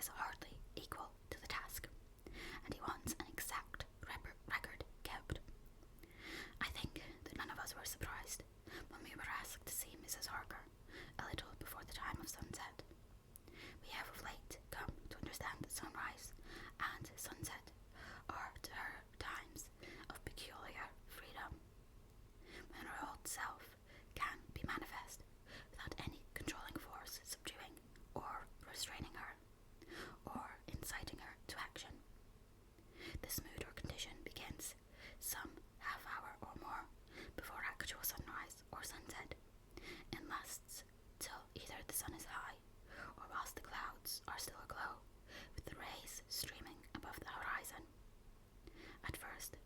is hardly equal to the task, and he wants an exact record kept. I think that none of us were surprised when we were asked to see Mrs. Harker a little before the time of sunset. We have of late come to understand that sunrise and sunset are to her times of peculiar freedom, when her old self can be manifest without any controlling force subduing or restraining her, or inciting her to action. This mood or condition begins some half hour or more before actual sunrise or sunset, and lasts till either the sun is high, or whilst the clouds are still aglow with the rays streaming above the horizon. At first,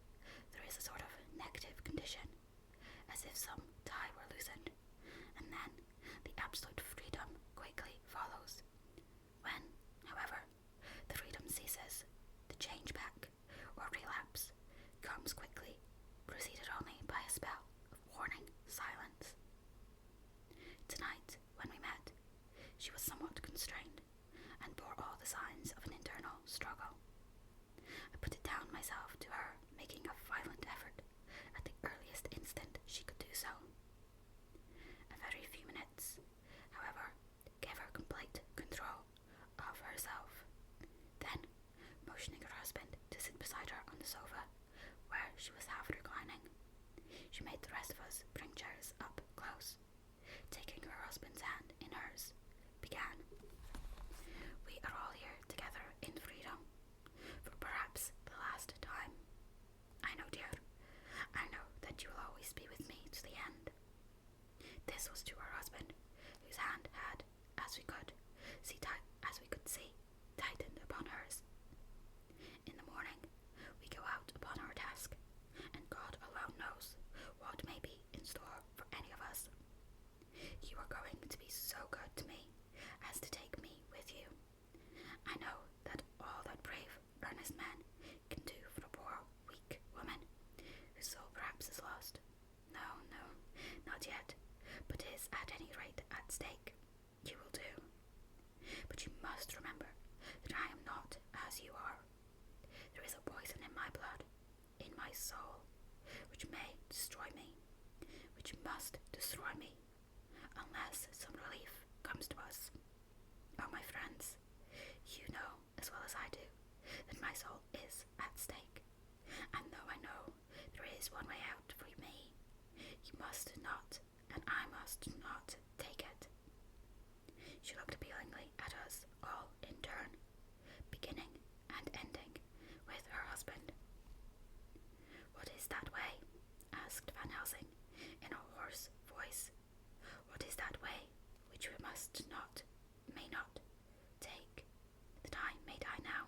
there is a sort of negative condition, as if some tie were loosened, and then the absolute freedom quickly follows. When, however, the freedom ceases, the change back, or relapse, comes quickly, preceded only by a spell of warning silence. Tonight, when we met, she was somewhat constrained, and bore all the signs of an internal struggle. I put it down myself to her making a violent effort at the earliest instant she could do so. A very few minutes, however, gave her complete control of herself. Then, motioning her husband to sit beside her on the sofa, where she was half reclining, she made the rest of us bring chairs up close. Taking her husband's hand in hers, began. We are all here together in freedom, for perhaps the last time. I know, dear, I know that you will always be with me to the end. This was to her husband, whose hand had, as we could see, tightened upon hers. In the morning, we go out upon our task, and God alone knows what may be in store for any of us. You are going to be so good to me as to take me with you. I know that all that brave, earnest man can do for a poor, weak woman, whose soul perhaps is lost. No, not yet, but is at any rate at stake. You will do. But you must remember that I am not as you are. There is a poison in my blood, in my soul, which may destroy me, which must destroy me, unless some relief comes to us. Oh, my friends, you know as well as I do that my soul is at stake, and though I know there is one way out for me, you must not, and I must not, take it. She looked appealingly at us all in turn, beginning and ending with her husband. What is that way? Asked Van Helsing in a hoarse voice. What is that way which we must not, may not, take, that I may die now,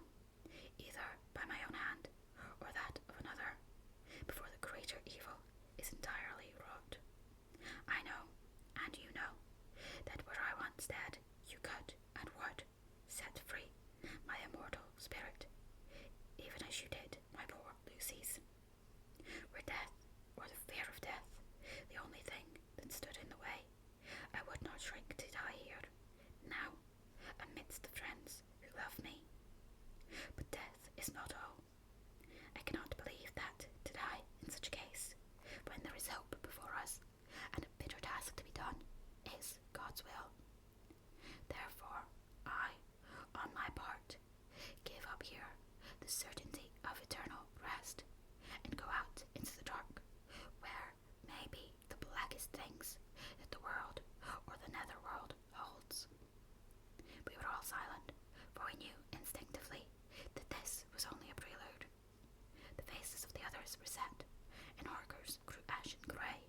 either by my own hand or that of another, before the greater evil is entirely wrought? I know, and you know, that were I once dead, you could and would set free my immortal spirit, even as you did my poor Lucy's. Were death, or the fear of death, the only thing that stood in the way, I would not shrink to die here, now, amidst the friends who love me. But death is not all. I cannot believe that to die in such a case, when there is hope before us, and a bitter task to be done, is God's will. Therefore, I, on my part, give up here the certainty of eternal rest, and go out into the dark, where may be the blackest things that the world or the netherworld holds. We were all silent, for we knew instinctively that this was only a prelude. The faces of the others were set, and Harker's grew ashen grey.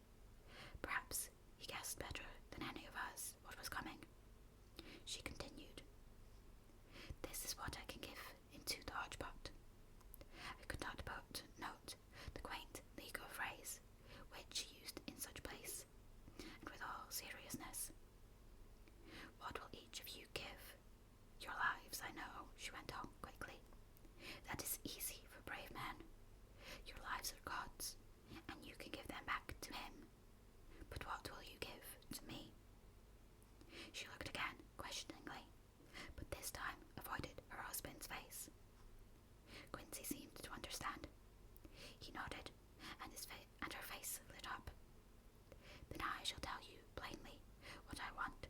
Perhaps he guessed better than any of us what was coming. She continued, This is what I can give into the hodgepot. I shall tell you plainly what I want,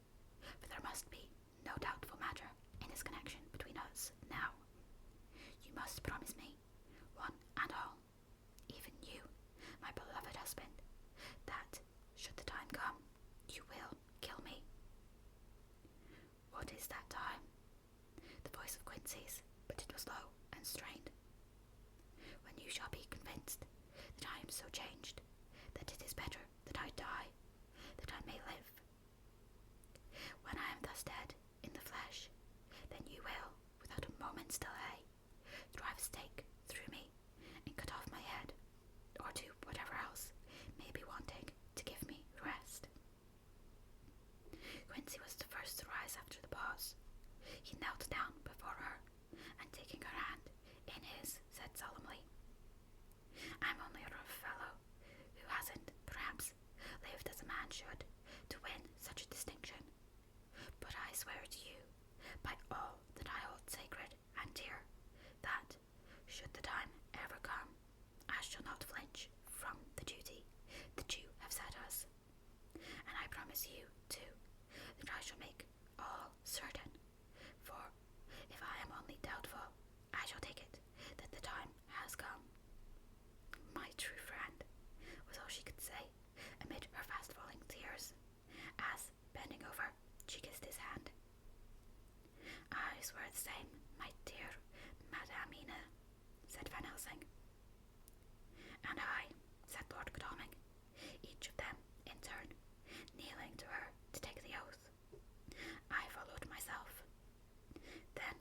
for there must be no doubtful matter in this connection between us now. You must promise me, one and all, even you, my beloved husband, that, should the time come, you will kill me. What is that time? The voice of Quincy's, but it was low and strained. When you shall be convinced that I am so changed, that it is better that I die, that I may live. When I am thus dead in the flesh, then you will, without a moment's delay, drive a stake through me and cut off my head, or do whatever else may be wanting to give me rest. Quincy was the first to rise after the pause. He knelt down before her, and taking her hand in his, said solemnly, I'm only a rough fellow, who hasn't, perhaps, lived as a man should, to win such a distinction. But I swear to you, by all that I hold sacred and dear, that, should the time ever come, I shall not flinch from the duty that you have set us. And I promise you, too, that I shall make all certain, for if I am only doubtful, I shall take it that the time has come. My true friend, was all she could say amid her fast-falling tears, as, bending over, she kissed his hand. I swear the same, my dear Madame Ina, said Van Helsing. And I, said Lord Godalming, each of them, in turn, kneeling to her to take the oath. I followed myself. Then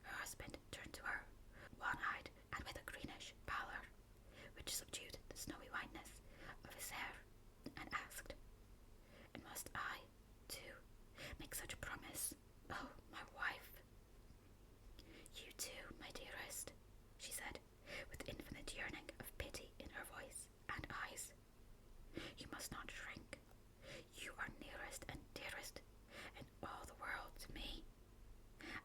her husband turned to her, one-eyed and with a greenish pallor, which subdued the snowy whiteness of his hair, and asked, and must I, too, make such a promise, oh, my wife? You too, my dearest, she said, with infinite yearning of pity in her voice and eyes. You must not shrink. You are nearest and dearest in all the world to me.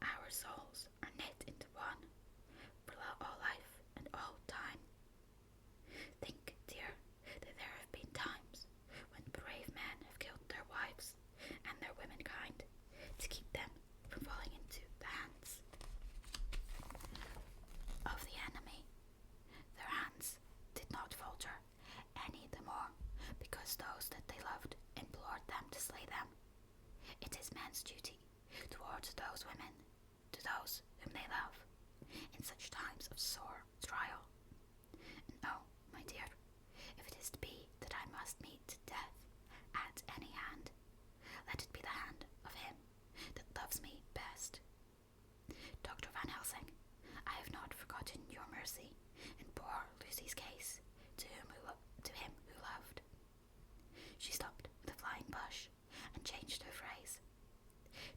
Our souls are knit into one, for all life and all time. Think, dear, that there have been times when brave men have killed their wives and their womenkind to keep them from falling into the hands of the enemy. Their hands did not falter any the more because those that they loved implored them to slay them. It is men's duty towards those women, to those whom they love, in such times of sore trial. And oh, my dear, if it is to be that I must meet death at any hand, let it be the hand of him that loves me best. Dr. Van Helsing, I have not forgotten your mercy in poor Lucy's case, to him who loved. She stopped with a flying blush and changed her phrase.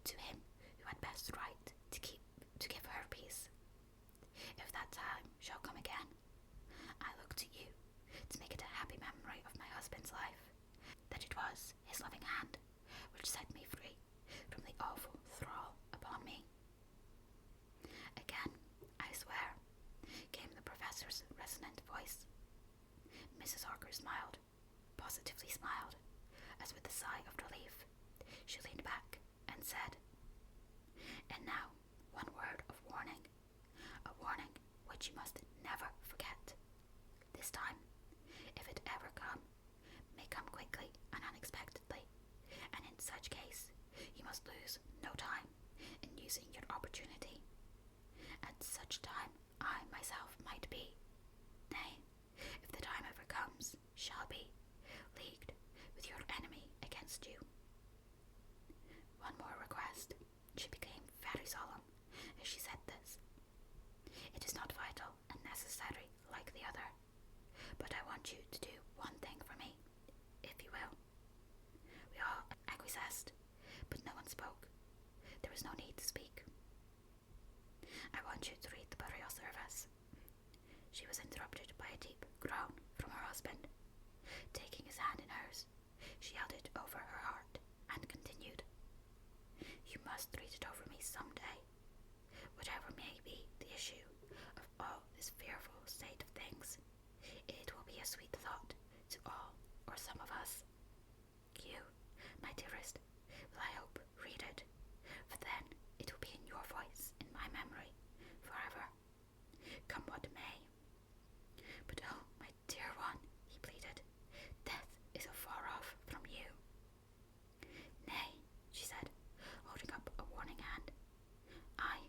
To him who had best right to give her peace. If that time shall come again, I look to you to make it a happy memory of my husband's life, that it was his loving hand which set me free from the awful thrall upon me. Again, I swear, came the professor's resonant voice. Mrs. Harker smiled, positively smiled, as with a sigh of relief, she leaned back and said, and now, one word of warning, a warning which you must never forget. This time, if it ever come, may come quickly and unexpectedly, and in such case, you must lose no time in using your opportunity. At such time, I myself might be, nay, if the time ever comes, shall be, leagued with your enemy against you. One more request. She became very solemn as she said this. It is not vital and necessary like the other, but I want you to do one thing for me, if you will. We all acquiesced, but no one spoke. There was no need to speak. I want you to read the burial service. She was interrupted by a deep groan from her husband. Taking his hand in hers, she held it over her heart and continued, You must read it over me some day, whatever may be the issue of all this fearful state of things. It will be a sweet thought to all or some of us. You, warning hand. I